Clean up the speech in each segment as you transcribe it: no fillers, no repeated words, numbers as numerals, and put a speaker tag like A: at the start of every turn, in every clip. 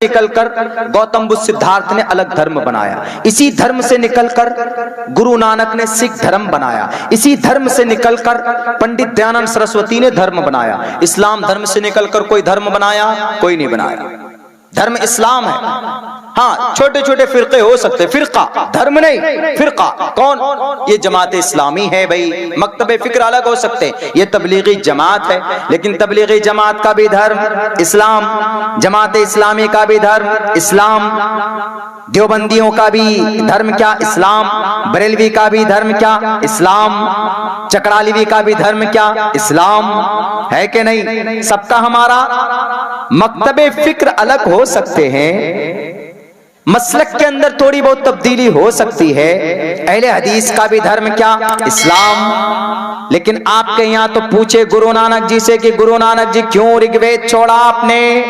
A: निकलकर गौतम बुद्ध सिद्धार्थ ने अलग धर्म बनाया, इसी धर्म से निकलकर गुरु नानक ने सिख धर्म बनाया, इसी धर्म से निकलकर पंडित दयानंद सरस्वती ने धर्म बनाया। इस्लाम धर्म से निकलकर कोई धर्म बनाया? कोई नहीं बनाया। धर्म इस्लाम है। हाँ, छोटे छोटे फिरके हो सकते, फिरका धर्म नहीं, फिरका कौन? ये जमात इस्लामी है भाई। मकतबे फिक्र अलग हो सकते, ये तबलीगी जमात है, लेकिन तबलीगी जमात का भी धर्म इस्लाम, जमात इस्लामी का भी धर्म इस्लाम, देवबंदियों का भी धर्म क्या? इस्लाम। बरेलवी का भी धर्म क्या? इस्लाम। चकरालीवी का भी धर्म क्या? इस्लाम। है कि नहीं? सबका हमारा मकतबे फिक्र अलग हो सकते हैं, मसलक के अंदर थोड़ी बहुत तब्दीली हो सकती है। अहले हदीस का भी धर्म क्या? इस्लाम। लेकिन आपके यहां तो पूछे गुरु नानक जी से कि गुरु नानक जी क्यों ऋग्वेद छोड़ा आपने,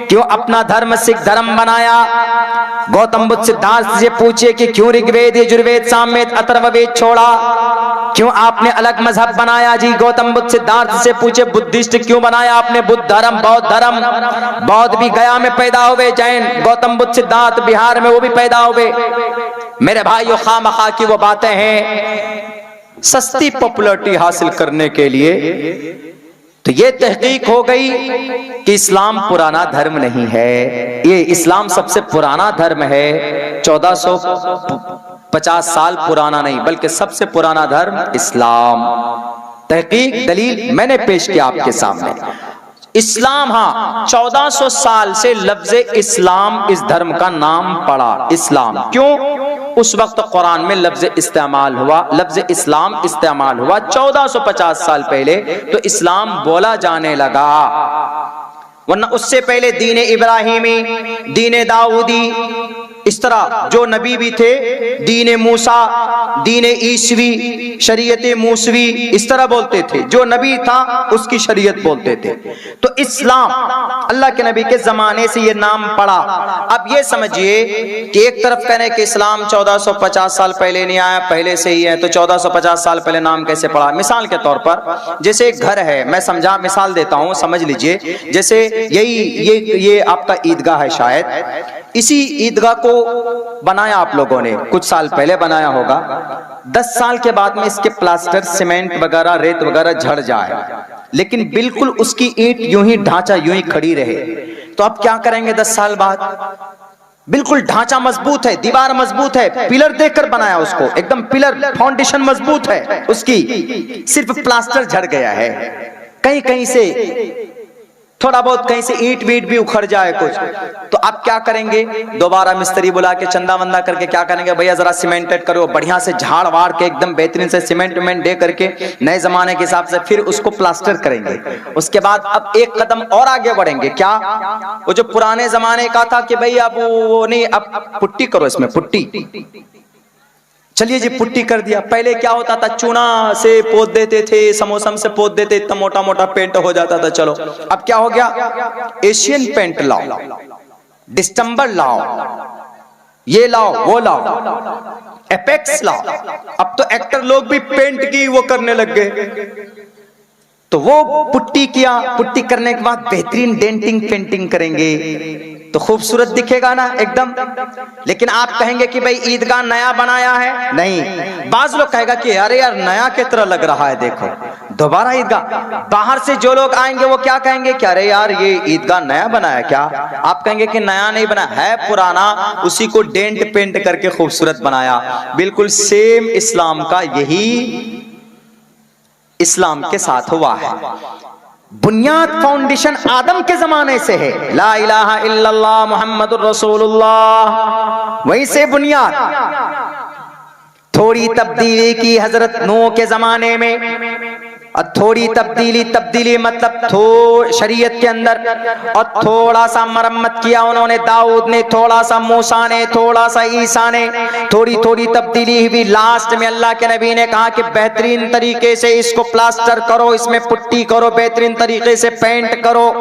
A: क्यों अपना धर्म सिख धर्म बनाया? गौतम बुद्ध सिद्धार्थ से पूछे कि क्यों ऋग्वेद यजुर्वेद सामवेद अथर्ववेद छोड़ा, क्यों आपने अलग मजहब बनाया? जी गौतम बुद्ध सिद्धार्थ से पूछे बुद्धिस्ट क्यों बनाया आपने बुद्ध धर्म, बौद्ध धर्म? बौद्ध भी गया में पैदा हुए, जैन गौतम बुद्ध सिद्धार्थ बिहार में वो भी पैदा हुए। मेरे भाइयों, खामखा की वो बातें हैं सस्ती पॉपुलैरिटी हासिल करने के लिए। तो ये तहकीक हो गई कि इस्लाम पुराना धर्म नहीं है, ये इस्लाम सबसे पुराना धर्म है। 1450 साल पुराना नहीं, बल्कि सबसे पुराना धर्म इस्लाम। तहकीक दलील मैंने पेश किया आपके सामने। इस्लाम, हाँ, 1400 साल से लफ्ज इस्लाम इस धर्म का नाम पड़ा, इस्लाम। क्यों? उस वक्त कुरान में लफ्ज इस्तेमाल हुआ, लफ्ज इस्लाम इस्तेमाल हुआ 1450 साल पहले, तो इस्लाम बोला जाने लगा। वरना उससे पहले दीन इब्राहिमी, दीन दाऊदी, इस तरह जो नबी भी थे, दीन मूसा, दीन ईसवी, शरीयत मूसवी, इस तरह बोलते थे। जो नबी था उसकी शरीयत बोलते थे। तो इस्लाम अल्लाह के नबी के जमाने से ये नाम पड़ा। अब ये समझिए कि एक तरफ कहने कि इस्लाम 1450 साल पहले नहीं आया, पहले से ही है, तो 1450 साल पहले नाम कैसे पड़ा? मिसाल के तौर पर जैसे एक घर है, मैं समझा मिसाल देता हूं, समझ लीजिए। जैसे ये आपका ईदगाह है, शायद इसी ईदगाह को बनाया आप लोगों ने, कुछ साल पहले बनाया होगा। 10 साल के बाद में इसके प्लास्टर, सीमेंट वगैरह, रेत वगैरह झड़ जाए, लेकिन बिल्कुल उसकी ईंट यूं ही, ढांचा यूं ही खड़ी रहे, तो आप क्या करेंगे? 10 साल बाद बिल्कुल ढांचा मजबूत है, दीवार मजबूत है, पिलर देखकर बनाया उसको, एकदम पिलर, फाउंडेशन मजबूत है उसकी, सिर्फ प्लास्टर झड़ गया है, कहीं कहीं से थोड़ा बहुत, कहीं से ईंट वीट भी उखड़ जाए कुछ, तो आप क्या करेंगे? दोबारा मिस्त्री बुला के चंदा वंदा करके क्या करेंगे? भैया जरा सीमेंटेड करो, बढ़िया से झाड़ वाड़ के एकदम बेहतरीन से सीमेंट वेमेंट दे करके नए जमाने के हिसाब से फिर उसको प्लास्टर करेंगे। उसके बाद अब एक कदम और आगे बढ़ेंगे। क्या? वो जो पुराने जमाने का था कि भाई अब वो नहीं, अब पुट्टी करो, इसमें पुट्टी, चलिए जी पुट्टी कर दिया। पहले क्या होता था? चूना से पोत देते थे, समोसम से पोत देते, इतना मोटा मोटा पेंट हो जाता था। चलो अब क्या हो गया? एशियन पेंट लाओ, डिस्टेंबर लाओ, ये लाओ, वो लाओ, एपेक्स लाओ। अब तो एक्टर लोग भी पेंट की वो करने लग गए। तो वो पुट्टी किया, पुट्टी करने के बाद बेहतरीन डेंटिंग पेंटिंग करेंगे तो खूबसूरत दिखेगा ना एकदम। लेकिन आप कहेंगे कि भाई ईदगाह नया बनाया है, नहीं। बाज लोग कहेगा कि अरे यार नया की तरह लग रहा है, देखो दोबारा ईदगाह। बाहर से जो लोग आएंगे वो क्या कहेंगे कि अरे यार ये ईदगाह नया बनाया क्या? आप कहेंगे कि नया नहीं बना है, पुराना, उसी को डेंट पेंट करके खूबसूरत बनाया। बिल्कुल सेम इस्लाम का यही इस्लाम के साथ हुआ है। बुनियाद, फाउंडेशन आदम के जमाने से है, ला इलाहा इल्लल्लाह मुहम्मदुर रसूलुल्लाह, वहीं से बुनियाद। थोड़ी तब्दीली की हजरत नूह के जमाने में, और थोड़ी तब्दीली मतलब शरीयत के अंदर, और थोड़ा सा मरम्मत किया उन्होंने, दाऊद ने, थोड़ा सा मूसा ने, थोड़ा सा ईसा ने, थोड़ी थोड़ी तब्दीली हुई। लास्ट में अल्लाह के नबी ने कहा कि बेहतरीन तरीके से इसको प्लास्टर करो, इसमें पुट्टी करो, बेहतरीन तरीके से पेंट करो।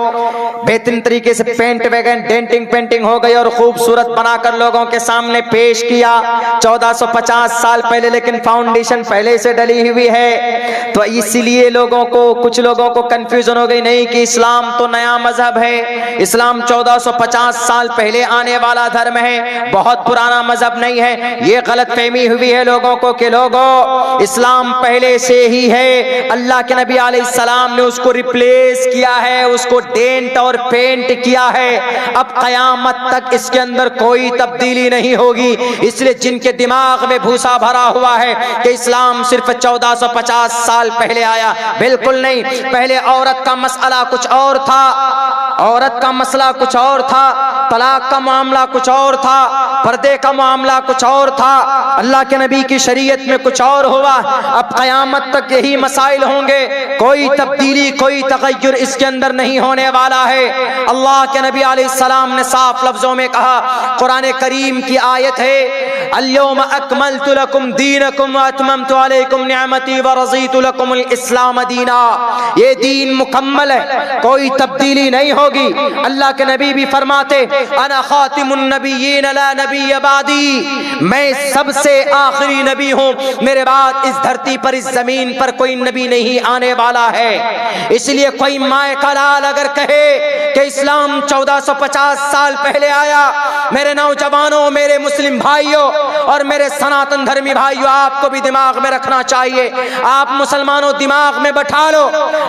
A: बेहतरीन तरीके से पेंट वगैरह डेंटिंग पेंटिंग हो गई और खूबसूरत बनाकर लोगों के सामने पेश किया 1450 साल पहले, लेकिन फाउंडेशन पहले से डली हुई है। तो इसीलिए लोगों को, कुछ लोगों को कंफ्यूजन हो गई, नहीं कि इस्लाम तो नया मजहब है, इस्लाम 1450 साल पहले आने वाला धर्म है, बहुत पुराना मजहब नहीं है। ये गलत फहमी हुई है लोगों को कि लोगों इस्लाम पहले से ही है, अल्लाह के नबी अलैहिस्सलाम ने उसको रिप्लेस किया है, उसको डेंट और पेंट किया है, अब कयामत तक इसके अंदर कोई तब्दीली नहीं होगी। इसलिए जिनके दिमाग में भूसा भरा हुआ है कि इस्लाम सिर्फ 1450 साल पहले आया, बिल्कुल नहीं। पहले औरत का मसला कुछ और था, औरत का मसला कुछ और था, तलाक का मामला कुछ और था, पर्दे का मामला कुछ और था, अल्लाह के नबी की शरीयत में कुछ और हुआ। अब क़यामत तक यही मसाइल होंगे, कोई तब्दीली कोई तगय्युर इसके अंदर नहीं होने वाला है। अल्लाह के नबी अलैहिस्सलाम ने साफ लफ्जों में कहा, कुरान करीम की आयत है, अल-यौम अकमलतु लकुम दीनकुम व अतममतु अलैकुम निअमती व रज़ीतु लकुमुल इस्लाम दीना। ये दीन मुकम्मल है, कोई तब्दीली नहीं होगी। अल्लाह के नबी भी फरमाते, अना खातिमुन नबिय्यीन ला नबिय्य बादी, मैं सबसे आखिरी नबी हूँ, मेरे बाद इस धरती पर, इस जमीन पर कोई नबी नहीं आने वाला है। इसलिए कोई माए का लाल अगर कहे कि इस्लाम 1450 साल पहले आया, मेरे नौजवानों, मेरे मुस्लिम भाइयों और मेरे सनातन धर्मी भाइयों, आपको भी दिमाग में रखना चाहिए, आप मुसलमानों दिमाग में बैठा लो।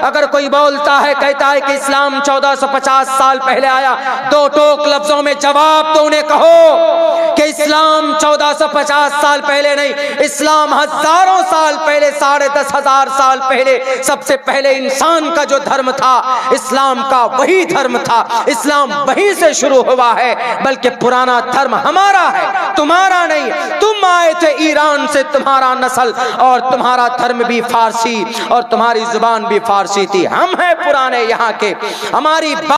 A: अगर कोई बोलता है, कहता है कि इस्लाम 1450 साल पहले आया, दो टोक लफ्जों में जवाब तो उन्हें कहो कि इस्लाम 1450 साल पहले नहीं, इस्लाम हजारों साल पहले, 10,500 साल पहले, सबसे पहले इंसान का जो धर्म था, इस्लाम का वही धर्म था। इस्लाम वहीं से शुरू हुआ है, बल्कि पुराना धर्म हमारा है, तुम्हारा नहीं। तुम आए थे ईरान से, तुम्हारा नस्ल और तुम्हारा धर्म भी फारसी और तुम्हारी जुबान भी फारसी थी, हम हैं पुराने यहाँ के, हमारी